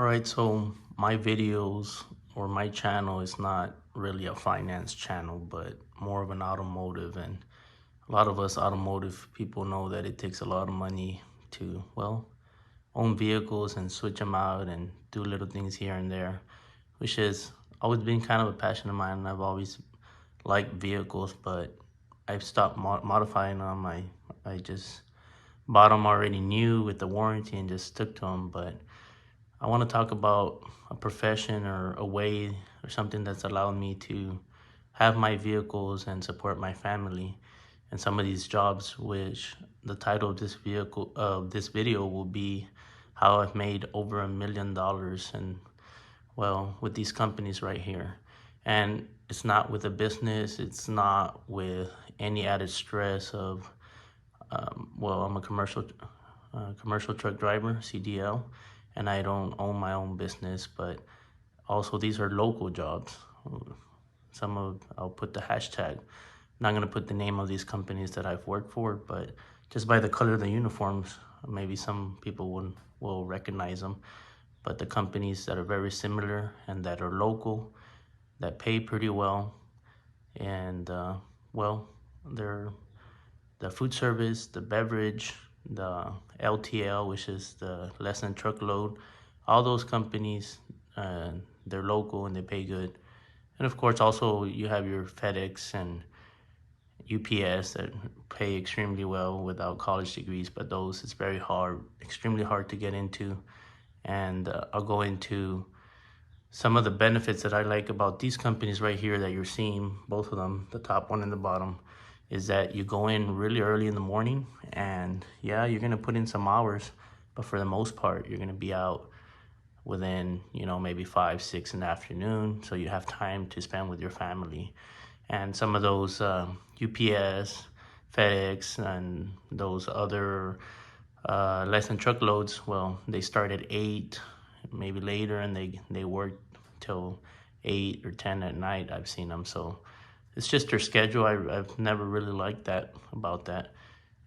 All right, so my videos or my channel is not really a finance channel, but more of an automotive. And a lot of us automotive people know that it takes a lot of money to, well, own vehicles and switch them out and do little things here and there, which has always been kind of a passion of mine. And I've always liked vehicles, but I've stopped modifying them. I just bought them already new with the warranty and just stuck to them. But I want to talk about a profession or a way or something that's allowed me to have my vehicles and support my family and some of these jobs, which the title of this video will be how I've made over $1 million and well with these companies right here. And it's not with a business, it's not with any added stress of well, I'm a commercial truck driver, CDL, and I don't own my own business, but also these are local jobs. I'll put the hashtag. I'm not gonna put the name of these companies that I've worked for, but just by the color of the uniforms, maybe some people will recognize them. But the companies that are very similar and that are local, that pay pretty well, and well, they're the food service, the beverage, the LTL, which is the less than truckload, all those companies, they're local and they pay good. And of course, also you have your FedEx and UPS that pay extremely well without college degrees, but those it's very hard, extremely hard to get into. And I'll go into some of the benefits that I like about these companies right here that you're seeing, both of them, the top one and the bottom, is that you go in really early in the morning and yeah, you're gonna put in some hours, but for the most part, you're gonna be out within, maybe 5, 6 in the afternoon. So you have time to spend with your family. And some of those UPS, FedEx, and those other less than truckloads, well, they start at 8, maybe later, and they work till 8 or 10 at night. I've seen them. So it's just their schedule. I've never really liked that about that.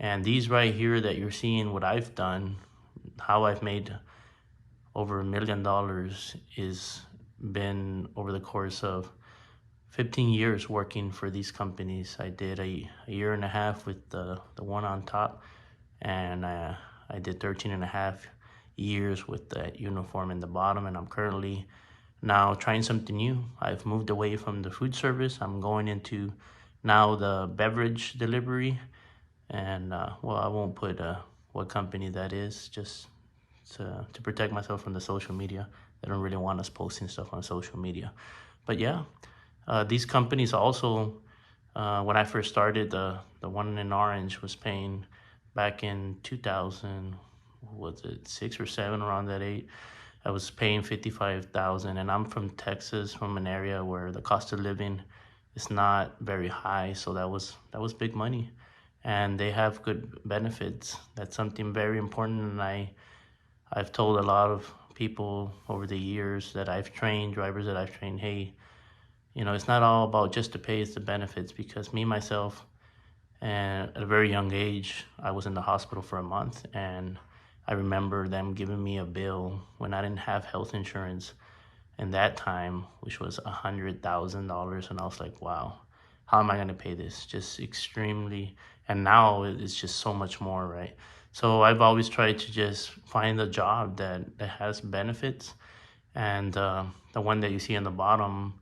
And these right here that you're seeing, what I've done, how I've made over $1 million is been over the course of 15 years working for these companies. I did a year and a half with the one on top, and I did 13 and a half years with that uniform in the bottom, and I'm currently now trying something new. I've moved away from the food service. I'm going into now the beverage delivery, and well, I won't put what company that is, just to protect myself from the social media. They don't really want us posting stuff on social media. But yeah, these companies also, when I first started, the one in orange was paying back in 2000, was it 6 or 7, around that age. I was paying 55,000, and I'm from Texas, from an area where the cost of living is not very high, so that was big money, and they have good benefits. That's something very important, and I've told a lot of people over the years that I've trained, drivers that I've trained, hey, it's not all about just the pay, it's the benefits, because me, myself, and at a very young age, I was in the hospital for a month, and I remember them giving me a bill when I didn't have health insurance in that time, which was $100,000, and I was like, wow, how am I gonna pay this? Just extremely, and now it's just so much more, right? So I've always tried to just find a job that has benefits, and the one that you see on the bottom,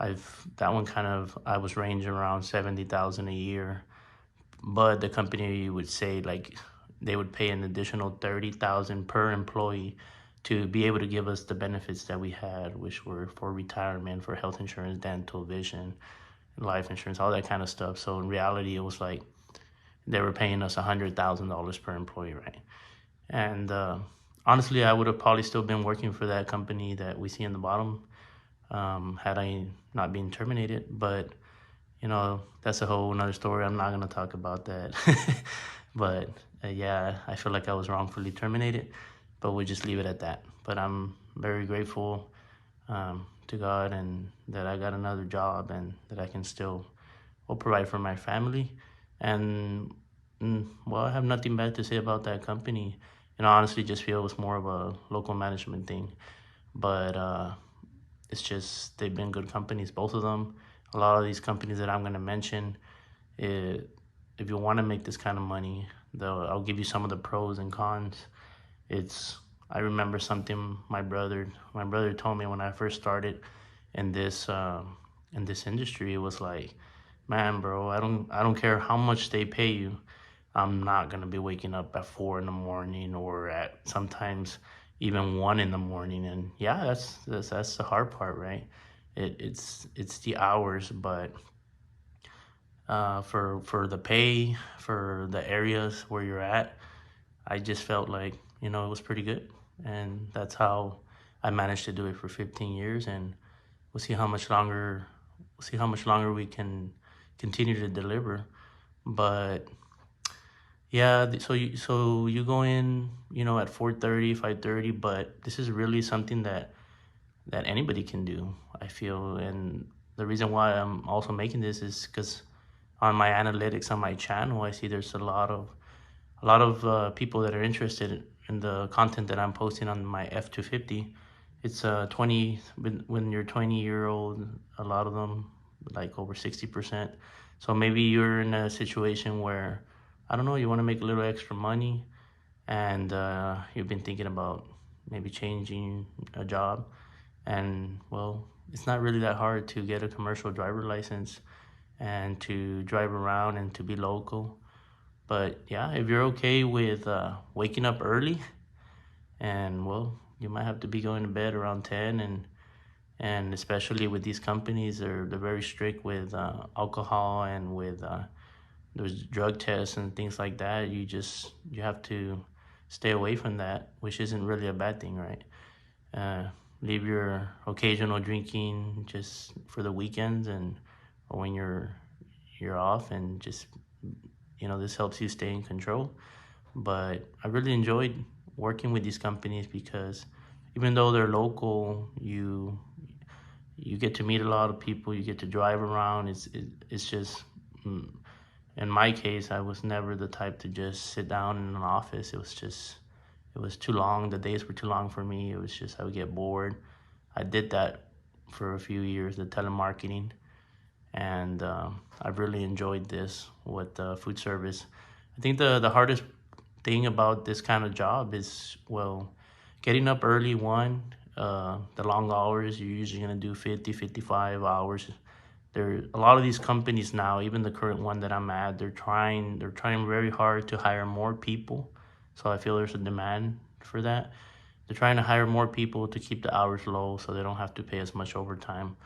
that one kind of, I was ranging around 70,000 a year, but the company would say like they would pay an additional 30,000 per employee to be able to give us the benefits that we had, which were for retirement, for health insurance, dental, vision, life insurance, all that kind of stuff. So in reality, it was like they were paying us $100,000 per employee, right? And honestly, I would have probably still been working for that company that we see in the bottom, had I not been terminated. But that's a whole another story. I'm not gonna talk about that. But yeah, I feel like I was wrongfully terminated, but we'll just leave it at that. But I'm very grateful to God, and that I got another job, and that I can still provide for my family. And well, I have nothing bad to say about that company. honestly just feel it was more of a local management thing. But it's just they've been good companies, both of them. A lot of these companies that I'm going to mention, it, if you want to make this kind of money, I'll give you some of the pros and cons. It's I remember something my brother told me when I first started in this industry. It was like, man, bro, I don't care how much they pay you. I'm not gonna be waking up at 4 in the morning or at sometimes even 1 in the morning. And yeah, that's the hard part, right? It's the hours, but for the pay, for the areas where you're at, I just felt like, it was pretty good. And that's how I managed to do it for 15 years. And we'll see how much longer we can continue to deliver. But yeah, so you go in, at 4:30, 5:30, but this is really something that anybody can do, I feel. And the reason why I'm also making this is because on my analytics on my channel, I see there's a lot of people that are interested in the content that I'm posting on my F250. It's 20 when you're 20-year-old, a lot of them like over 60%. So maybe you're in a situation where, I don't know, you want to make a little extra money, and you've been thinking about maybe changing a job. And well, it's not really that hard to get a commercial driver license and to drive around and to be local. But yeah, if you're okay with waking up early, and well, you might have to be going to bed around 10. And especially with these companies, they're very strict with alcohol and with there's drug tests and things like that. You have to stay away from that, which isn't really a bad thing, right? uh, Leave your occasional drinking just for the weekends, and or when you're off, and just, this helps you stay in control. But I really enjoyed working with these companies because even though they're local, you get to meet a lot of people, you get to drive around. It's just, mm, in my case, I was never the type to just sit down in an office. It was too long. The days were too long for me. It was just, I would get bored. I did that for a few years, the telemarketing, and I've really enjoyed this with food service. I think the hardest thing about this kind of job is, well, getting up early. One, the long hours. You're usually gonna do 50, 55 hours. There, a lot of these companies now, even the current one that I'm at, they're trying very hard to hire more people. So I feel there's a demand for that. They're trying to hire more people to keep the hours low so they don't have to pay as much overtime.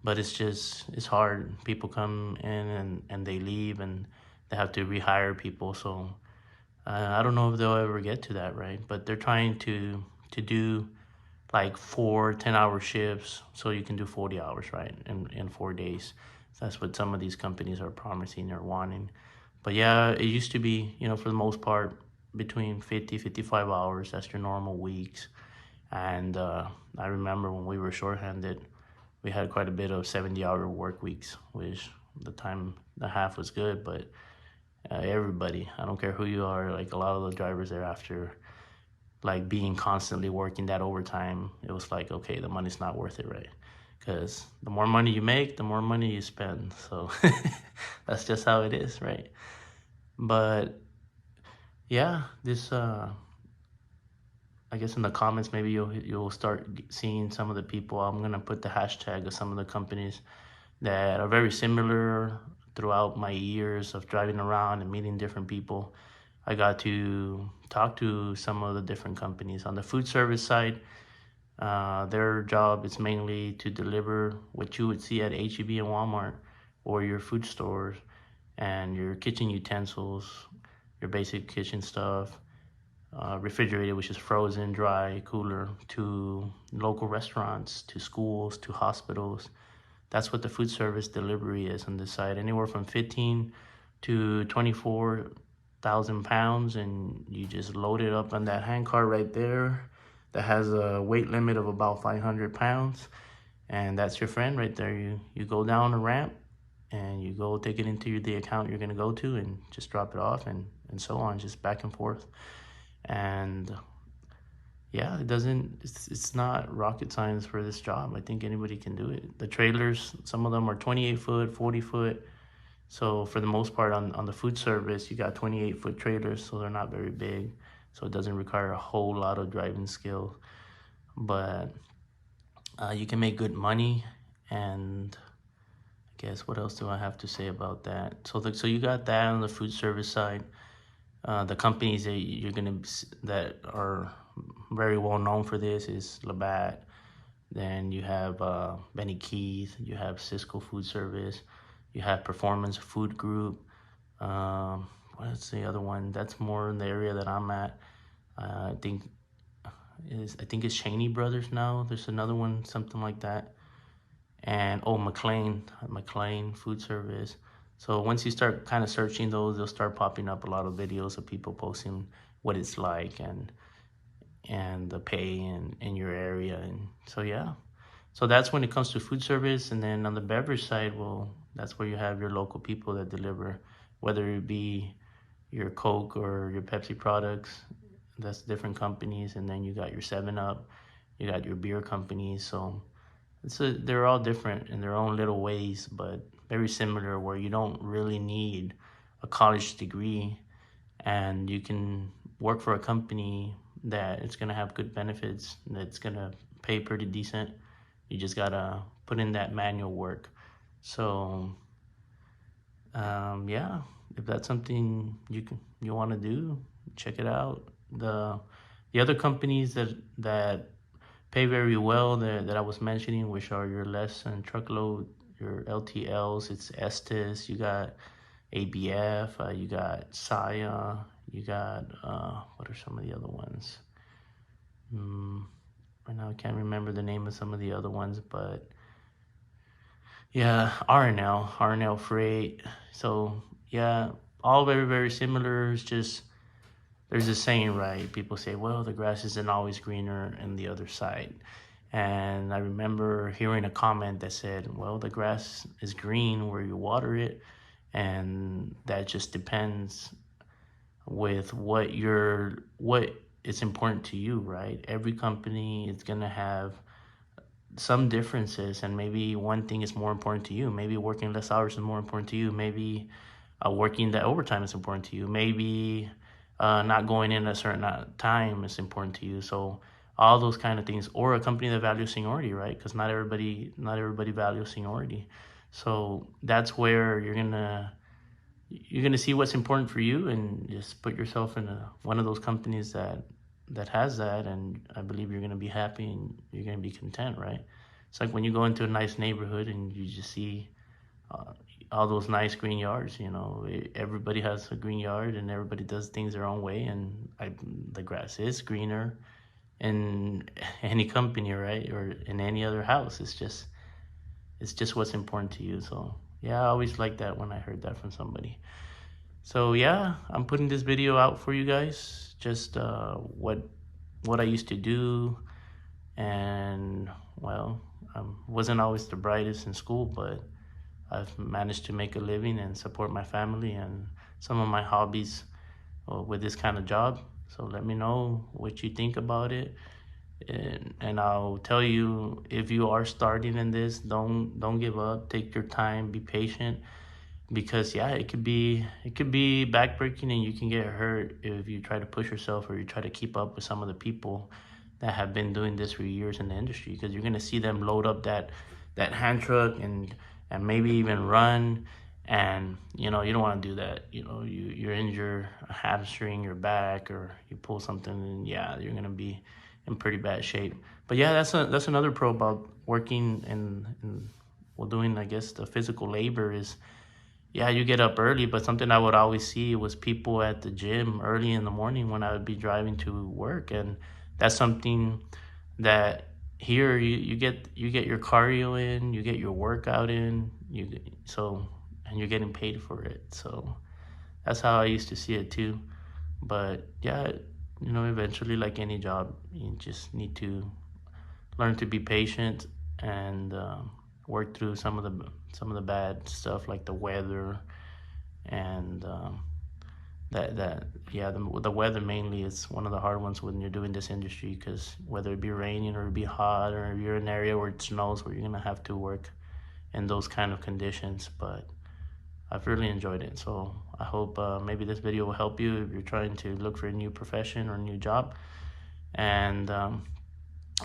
But it's hard. People come in, and they leave, and they have to rehire people. So I don't know if they'll ever get to that, right? But they're trying to do like 4 10-hour shifts so you can do 40 hours, right? In 4 days. That's what some of these companies are promising or wanting. But yeah, it used to be, for the most part, between 50 55 hours. That's your normal weeks. And I remember when we were shorthanded, we had quite a bit of 70-hour work weeks, which the time the half was good. But everybody, I don't care who you are, like a lot of the drivers thereafter, like being constantly working that overtime, it was like, okay, the money's not worth it, right? Because the more money you make, the more money you spend. So that's just how it is, right? But yeah, this I guess in the comments, maybe you'll start seeing some of the people. I'm gonna put the hashtag of some of the companies that are very similar throughout my years of driving around and meeting different people. I got to talk to some of the different companies. On the food service side, their job is mainly to deliver what you would see at HEB and Walmart, or your food stores, and your kitchen utensils, your basic kitchen stuff, refrigerated, which is frozen, dry, cooler, to local restaurants, to schools, to hospitals. That's what the food service delivery is on this side. Anywhere from 15 to 24,000 pounds, and you just load it up on that hand cart right there that has a weight limit of about 500 pounds. And that's your friend right there. You go down a ramp, and you go take it into the account you're going to go to, and just drop it off, and so on, just back and forth. And yeah, it's not rocket science for this job. I think anybody can do it. The trailers, some of them are 28 foot, 40 foot. So for the most part on the food service, you got 28-foot trailers, so they're not very big. So it doesn't require a whole lot of driving skill. But you can make good money. And I guess what else do I have to say about that? So you got that on the food service side. The companies that that are very well known for this is Labatt. Then you have Benny Keith. You have Cisco Food Service. You have Performance Food Group. What's the other one? That's more in the area that I'm at. I think it's Cheney Brothers now. There's another one, something like that. And McLean Food Service. So once you start kind of searching those, they'll start popping up a lot of videos of people posting what it's like and the pay in your area. And so yeah. So that's when it comes to food service. And then on the beverage side, well, that's where you have your local people that deliver, whether it be your Coke or your Pepsi products. That's different companies. And then you got your 7 Up, you got your beer companies. So they're all different in their own little ways, but very similar, where you don't really need a college degree and you can work for a company that it's going to have good benefits, that's going to pay pretty decent. You just got to put in that manual work. So yeah, if that's something you want to do, check it out. The other companies that pay very well that I was mentioning, which are your less than truckload, your LTLs, it's Estes, you got ABF, you got Saya, you got, what are some of the other ones? Right now I can't remember the name of some of the other ones, but yeah, R&L Freight. So yeah, all very, very similar. It's just, there's a saying, right? People say, well, the grass isn't always greener on the other side. And I remember hearing a comment that said, well, the grass is green where you water it. And that just depends with what is important to you, right? Every company is going to have some differences, and maybe one thing is more important to you. Maybe working less hours is more important to you. Maybe working that overtime is important to you. Maybe not going in a certain time is important to you. So all those kind of things, or a company that values seniority, right? Because not everybody values seniority. So that's where you're gonna see what's important for you, and just put yourself in one of those companies that has that, and I believe you're gonna be happy and you're gonna be content, right? It's like when you go into a nice neighborhood and you just see all those nice green yards. Everybody has a green yard and everybody does things their own way, and the grass is greener in any company, right? Or in any other house. It's just what's important to you. So yeah, I always like that when I heard that from somebody. So yeah, I'm putting this video out for you guys, just what I used to do. And well, I wasn't always the brightest in school, but I've managed to make a living and support my family and some of my hobbies with this kind of job. So let me know what you think about it. And I'll tell you, if you are starting in this, don't give up. Take your time, be patient, because yeah, it could be backbreaking, and you can get hurt if you try to push yourself or you try to keep up with some of the people that have been doing this for years in the industry, because you're gonna see them load up that hand truck and maybe even run, and you don't want to do that. You injure a hamstring, your back, or you pull something, and yeah, you're gonna be in pretty bad shape. But yeah, that's another pro about working well, doing, I guess, the physical labor is, yeah, you get up early, but something I would always see was people at the gym early in the morning when I would be driving to work. And that's something that here you get your cardio in, you get your workout in, and you're getting paid for it. So that's how I used to see it too. But yeah, eventually, like any job, you just need to learn to be patient and work through some of the bad stuff, like the weather and that yeah, the weather mainly is one of the hard ones when you're doing this industry, because whether it be raining or it be hot, or if you're in an area where it snows, where you're gonna have to work in those kind of conditions. But I've really enjoyed it. So I hope maybe this video will help you if you're trying to look for a new profession or a new job. And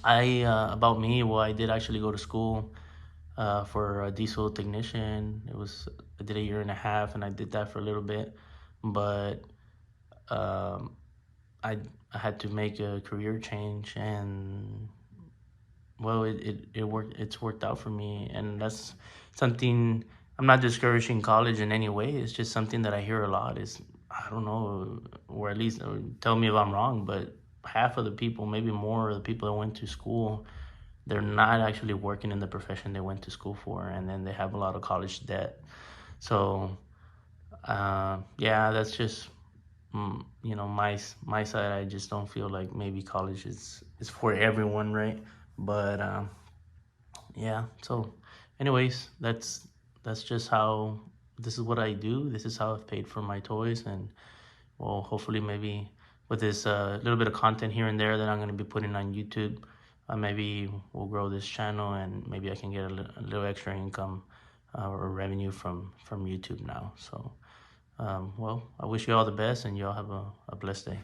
about me, well, I did actually go to school for a diesel technician. I did a year and a half, and I did that for a little bit, but um, I had to make a career change, and well, it worked. It's worked out for me, and that's something. I'm not discouraging college in any way. It's just something that I hear a lot. Is I don't know, or at least tell me if I'm wrong, but half of the people, maybe more of the people that went to school, they're not actually working in the profession they went to school for, and then they have a lot of college debt. So yeah, that's just my side. I just don't feel like maybe college is for everyone, right? But yeah. So, anyways, that's just how this is what I do. This is how I've paid for my toys, and well, hopefully, maybe with this little bit of content here and there that I'm going to be putting on YouTube, maybe we'll grow this channel, and maybe I can get a little extra income or revenue from YouTube now. So, well, I wish you all the best, and you all have a blessed day.